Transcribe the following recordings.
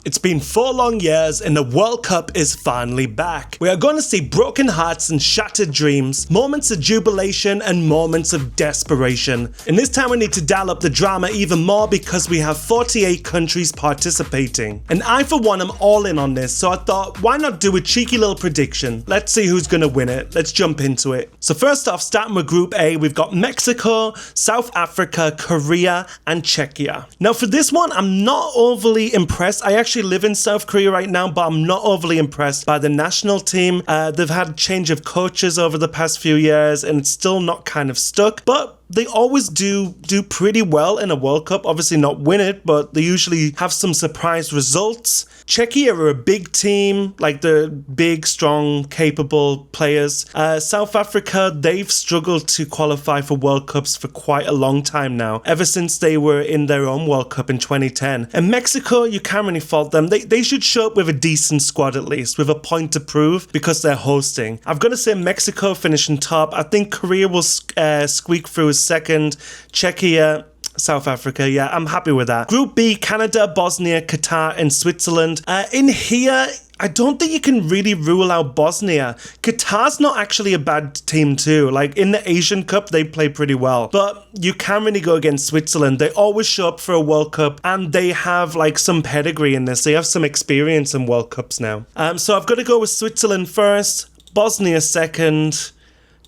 It's been 4 long years and the World Cup is finally back. We are going to see broken hearts and shattered dreams, moments of jubilation and moments of desperation. And this time we need to dial up the drama even more because we have 48 countries participating. And I for one am all in on this, so I thought why not do a cheeky little prediction. Let's see who's going to win it. Let's jump into it. So first off, starting with Group A, we've got Mexico, South Africa, Korea and Czechia. Now for this one, I'm not overly impressed. I actually live in South Korea right now, but I'm not overly impressed by the national team. They've had a change of coaches over the past few years and it's still not kind of stuck, but they always do pretty well in a World Cup. Obviously not win it, but they usually have some surprise results. Czechia are a big team, like the big, strong, capable players. South Africa, they've struggled to qualify for World Cups for quite a long time now, ever since they were in their own World Cup in 2010. And Mexico, you can't really fault them. They should show up with a decent squad at least, with a point to prove because they're hosting. I've got to say Mexico finishing top. I think Korea will squeak through as second. Czechia, South Africa, yeah, I'm happy with that. Group B, Canada, Bosnia, Qatar and Switzerland. In here, I don't think you can really rule out Bosnia. Qatar's not actually a bad team too. Like in the Asian Cup, they play pretty well. But you can really go against Switzerland. They always show up for a World Cup and they have like some pedigree in this. They have some experience in World Cups now. So I've got to go with Switzerland first, Bosnia second,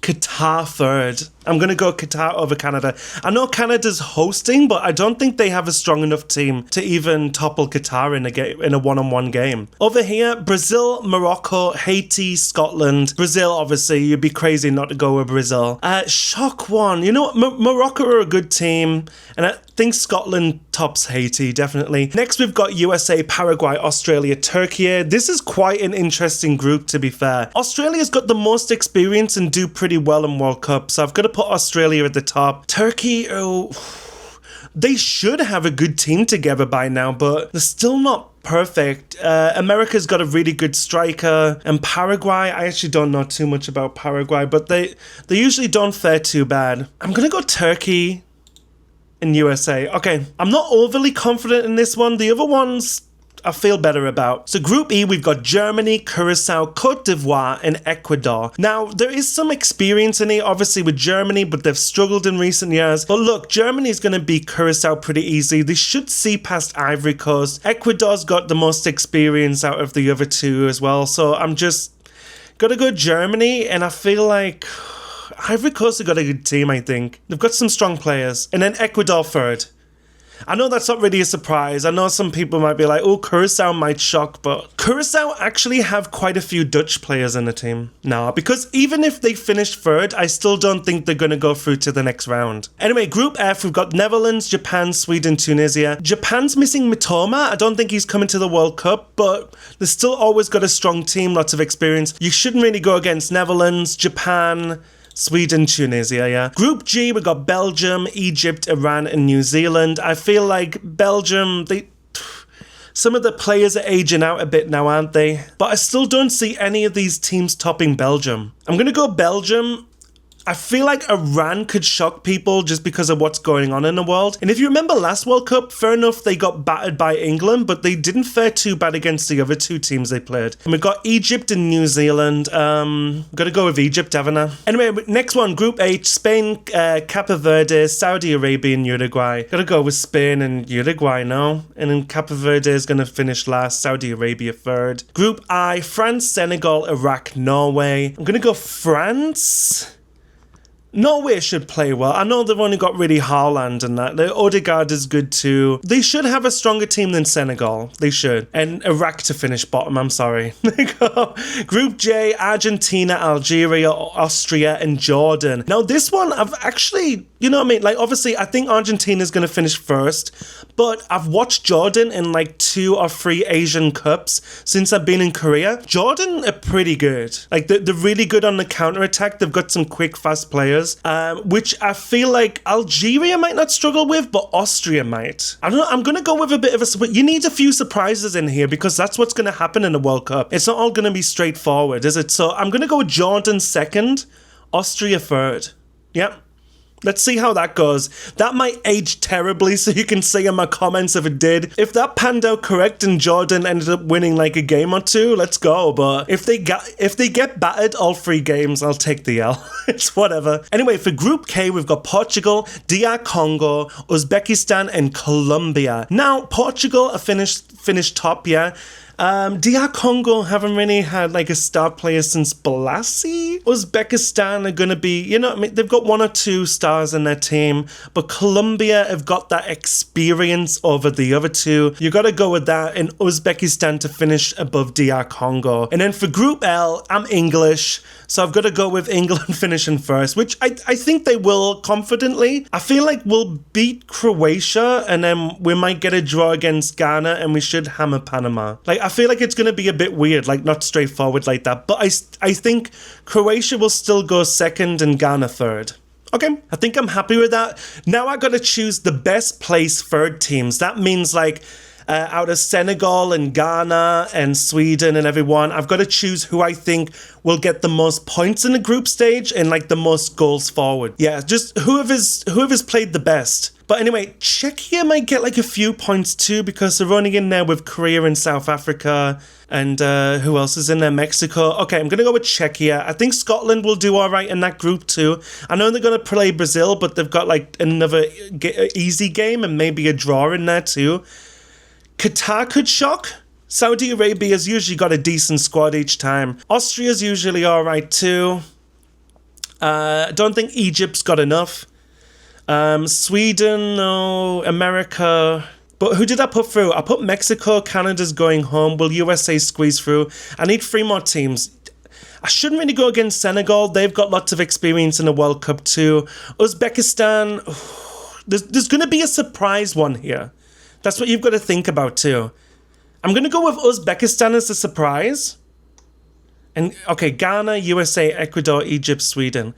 Qatar third. I'm going to go Qatar over Canada. I know Canada's hosting, but I don't think they have a strong enough team to even topple Qatar in a one-on-one game. Over here, Brazil, Morocco, Haiti, Scotland. Brazil, obviously, you'd be crazy not to go with Brazil. Shock one. You know what? Morocco are a good team, and I think Scotland tops Haiti, definitely. Next, we've got USA, Paraguay, Australia, Turkey. This is quite an interesting group, to be fair. Australia's got the most experience and do pretty well in World Cup, so I've got to put Australia at the top. Turkey, oh, they should have a good team together by now, but they're still not perfect. America's got a really good striker, and Paraguay, I actually don't know too much about Paraguay, but they usually don't fare too bad. I'm gonna go Turkey and USA. Okay, I'm not overly confident in this one. The other ones I feel better about. So Group E, we've got Germany, Curacao, Cote d'Ivoire and Ecuador. Now, there is some experience in it, obviously with Germany, but they've struggled in recent years. But look, Germany's going to beat Curacao pretty easy. They should see past Ivory Coast. Ecuador's got the most experience out of the other two as well. So I'm just going to go Germany, and I feel like Ivory Coast have got a good team, I think. They've got some strong players. And then Ecuador third. I know that's not really a surprise. I know some people might be like, oh, Curacao might shock, but Curacao actually have quite a few Dutch players in the team now, because even if they finish third, I still don't think they're going to go through to the next round. Anyway, Group F, we've got Netherlands, Japan, Sweden, Tunisia. Japan's missing Mitoma. I don't think he's coming to the World Cup, but they've still always got a strong team, lots of experience. You shouldn't really go against Netherlands, Japan, Sweden, Tunisia, yeah. Group G, we got Belgium, Egypt, Iran, and New Zealand. I feel like Belgium, some of the players are aging out a bit now, aren't they? But I still don't see any of these teams topping Belgium. I'm going to go Belgium. I feel like Iran could shock people just because of what's going on in the world. And if you remember last World Cup, fair enough, they got battered by England, but they didn't fare too bad against the other two teams they played. And we've got Egypt and New Zealand. Gotta go with Egypt, haven't I? Anyway, next one, Group H, Spain, Cape Verde, Saudi Arabia and Uruguay. Gotta go with Spain and Uruguay now. And then Cape Verde is gonna finish last, Saudi Arabia third. Group I, France, Senegal, Iraq, Norway. I'm gonna go France. Norway should play well. I know they've only got really Haaland and that. The Odegaard is good too. They should have a stronger team than Senegal. They should. And Iraq to finish bottom, I'm sorry. There you go. Group J, Argentina, Algeria, Austria, and Jordan. Now this one, I've actually, you know what I mean? Like obviously, I think Argentina's going to finish first. But I've watched Jordan in like 2 or 3 Asian Cups since I've been in Korea. Jordan are pretty good. Like they're really good on the counter-attack. They've got some quick, fast players. Which I feel like Algeria might not struggle with, but Austria might. I don't know, I'm going to go with a bit of a... You need a few surprises in here because that's what's going to happen in the World Cup. It's not all going to be straightforward, is it? So I'm going to go with Jordan second, Austria third. Yep. Let's see how that goes. That might age terribly, so you can say in my comments if it did. If that panned out correct and Jordan ended up winning like a game or two, let's go. But if they get battered all 3 games, I'll take the L. It's whatever. Anyway, for Group K, we've got Portugal, DR Congo, Uzbekistan, and Colombia. Now, Portugal are finished top, yeah. DR Congo haven't really had like a star player since Balassi. Uzbekistan are going to be, you know, I mean, they've got 1 or 2 stars in their team, but Colombia have got that experience over the other 2. You got to go with that, and Uzbekistan to finish above DR Congo. And then for Group L, I'm English, so I've got to go with England finishing first, which I think they will confidently. I feel like we'll beat Croatia, and then we might get a draw against Ghana, and we should hammer Panama. Like, I feel like it's going to be a bit weird, like not straightforward like that. But I think Croatia will still go second and Ghana third. Okay, I think I'm happy with that. Now I got to choose the best place third teams. That means like out of Senegal and Ghana and Sweden and everyone, I've got to choose who I think will get the most points in the group stage and like the most goals forward. Yeah, just whoever's played the best. But anyway, Czechia might get like a few points too because they're only in there with Korea and South Africa. And who else is in there? Mexico. Okay, I'm going to go with Czechia. I think Scotland will do all right in that group too. I know they're going to play Brazil, but they've got like another easy game and maybe a draw in there too. Qatar could shock. Saudi Arabia's usually got a decent squad each time. Austria's usually all right too. I don't think Egypt's got enough. Sweden, no. America. But who did I put through? I put Mexico. Canada's going home. Will USA squeeze through? I need 3 more teams. I shouldn't really go against Senegal. They've got lots of experience in the World Cup too. Uzbekistan. There's going to be a surprise one here. That's what you've got to think about too. I'm going to go with Uzbekistan as a surprise. And okay, Ghana, USA, Ecuador, Egypt, Sweden.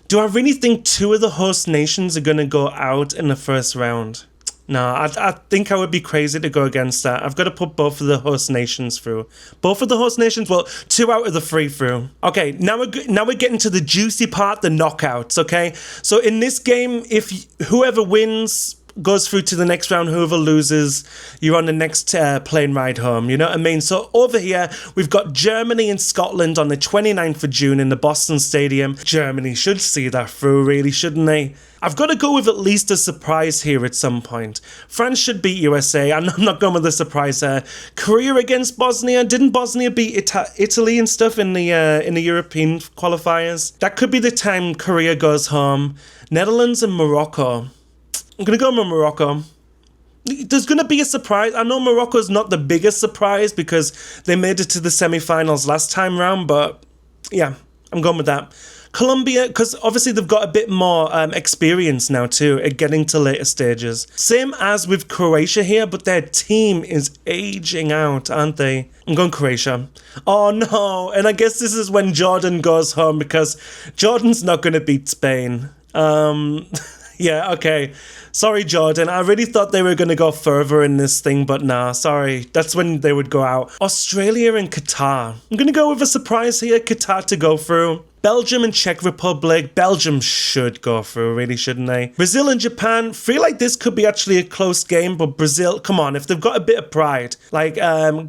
Do I really think 2 of the host nations are going to go out in the first round? No, I think I would be crazy to go against that. I've got to put both of the host nations through. Both of the host nations? Well, 2 out of the 3 through. Okay, now we're getting to the juicy part, the knockouts, okay? So in this game, if whoever wins goes through to the next round, whoever loses, you're on the next plane ride home, you know what I mean? So over here, we've got Germany and Scotland on the 29th of June in the Boston Stadium. Germany should see that through, really, shouldn't they? I've got to go with at least a surprise here at some point. France should beat USA. I'm not going with a surprise there. Korea against Bosnia. Didn't Bosnia beat Italy and stuff in the European qualifiers? That could be the time Korea goes home. Netherlands and Morocco. I'm going to go with Morocco. There's going to be a surprise. I know Morocco's not the biggest surprise because they made it to the semi-finals last time round, but yeah, I'm going with that. Colombia, because obviously they've got a bit more experience now too at getting to later stages. Same as with Croatia here, but their team is aging out, aren't they? I'm going Croatia. Oh no, and I guess this is when Jordan goes home because Jordan's not going to beat Spain. Yeah, okay. Sorry, Jordan. I really thought they were going to go further in this thing, but nah, sorry. That's when they would go out. Australia and Qatar. I'm going to go with a surprise here. Qatar to go through. Belgium and Czech Republic. Belgium should go through, really, shouldn't they? Brazil and Japan. Feel like this could be actually a close game, but Brazil, come on, if they've got a bit of pride, like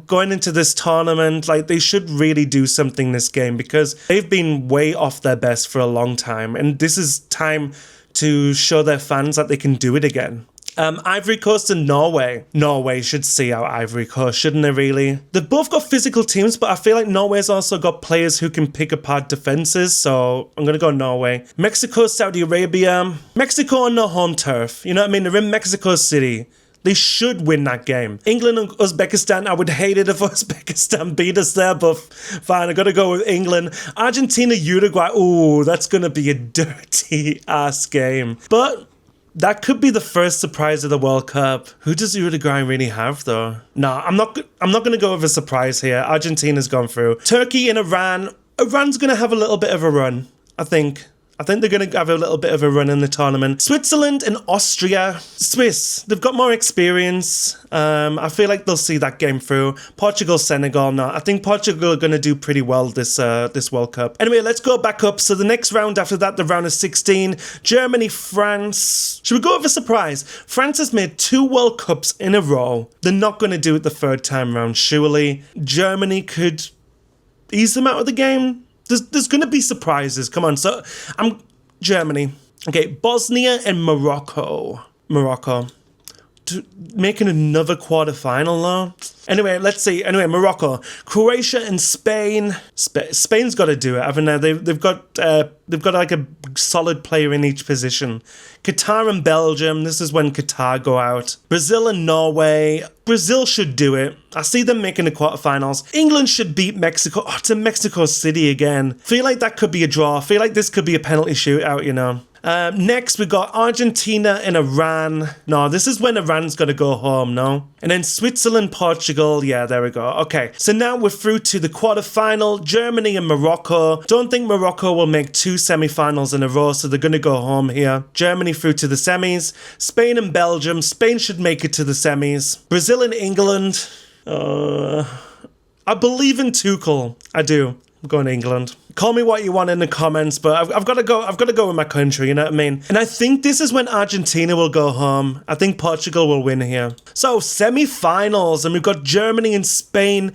going into this tournament, like they should really do something this game because they've been way off their best for a long time, and this is time to show their fans that they can do it again. Ivory Coast and Norway. Norway should see out Ivory Coast, shouldn't they really? They've both got physical teams, but I feel like Norway's also got players who can pick apart defenses, so I'm going to go Norway. Mexico, Saudi Arabia. Mexico on their home turf. You know what I mean? They're in Mexico City. They should win that game. England and Uzbekistan, I would hate it if Uzbekistan beat us there, but fine, I gotta go with England. Argentina, Uruguay, ooh, that's gonna be a dirty-ass game. But that could be the first surprise of the World Cup. Who does Uruguay really have, though? Nah, I'm not gonna go with a surprise here. Argentina's gone through. Turkey and Iran. Iran's gonna have a little bit of a run, I think I think they're going to have a little bit of a run in the tournament. Switzerland and Austria. Swiss, they've got more experience. I feel like they'll see that game through. Portugal, Senegal, no. I think Portugal are going to do pretty well this World Cup. Anyway, let's go back up. So the next round after that, the round of 16, Germany, France. Should we go with a surprise? France has made 2 World Cups in a row. They're not going to do it the 3rd time round, surely. Germany could ease them out of the game. There's going to be surprises. Come on. So Germany. Okay, Bosnia and Morocco. Making another quarterfinal now. Anyway, let's see. Anyway, Morocco, Croatia, and Spain. Spain's got to do it, haven't they? They've got like a solid player in each position. Qatar and Belgium. This is when Qatar go out. Brazil and Norway. Brazil should do it. I see them making the quarterfinals. England should beat Mexico. Oh, it's in Mexico City again. Feel like that could be a draw. Feel like this could be a penalty shootout, you know. Next, we got Argentina and Iran. No, this is when Iran's got to go home, no? And then Switzerland, Portugal. Yeah, there we go. Okay, so now we're through to the quarterfinal. Germany and Morocco. Don't think Morocco will make 2 semi-finals in a row, so they're going to go home here. Germany through to the semis. Spain and Belgium. Spain should make it to the semis. Brazil and England. I believe in Tuchel. I do. I'm going to England. Call me what you want in the comments, but I've got to go with my country, you know what I mean? And I think this is when Argentina will go home. I think Portugal will win here. So, semi-finals, and we've got Germany and Spain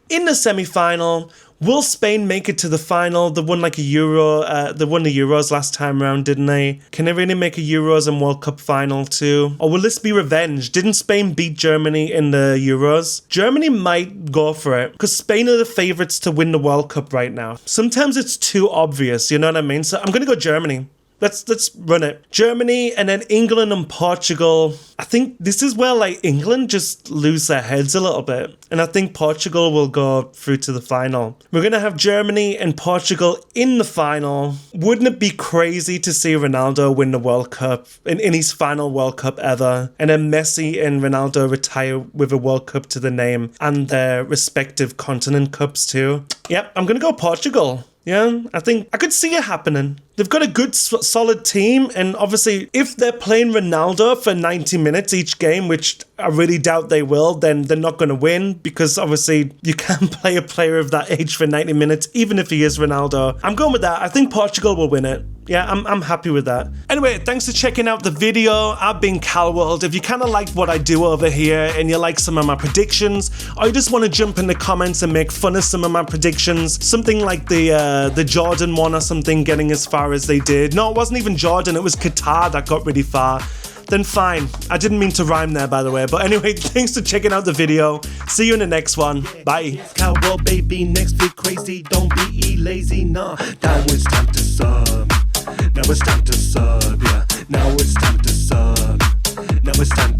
in the semi-final. Will Spain make it to the final? They won like a Euro. They won the Euros last time round, didn't they? Can they really make a Euros and World Cup final too? Or will this be revenge? Didn't Spain beat Germany in the Euros? Germany might go for it because Spain are the favourites to win the World Cup right now. Sometimes it's too obvious, you know what I mean? So I'm going to go Germany. Let's run it. Germany and then England and Portugal. I think this is where like England just lose their heads a little bit. And I think Portugal will go through to the final. We're going to have Germany and Portugal in the final. Wouldn't it be crazy to see Ronaldo win the World Cup in his final World Cup ever? And then Messi and Ronaldo retire with a World Cup to the name and their respective continent cups too. Yep, I'm going to go Portugal. Yeah, I think I could see it happening. They've got a good, solid team, and obviously, if they're playing Ronaldo for 90 minutes each game, which I really doubt they will, then they're not going to win, because obviously, you can't play a player of that age for 90 minutes, even if he is Ronaldo. I'm going with that. I think Portugal will win it. Yeah, I'm happy with that. Anyway, thanks for checking out the video. I've been CalWRLD. If you kind of liked what I do over here and you like some of my predictions, or you just want to jump in the comments and make fun of some of my predictions, something like the Jordan one or something getting as far as they did. No, it wasn't even Jordan. It was Qatar that got really far. Then fine. I didn't mean to rhyme there, by the way. But anyway, thanks for checking out the video. See you in the next one. Bye. CalWRLD, baby, next week crazy. Don't be lazy, nah. Now it's time to sub. Now it's time to sub, yeah. Now it's time to sub. Now it's time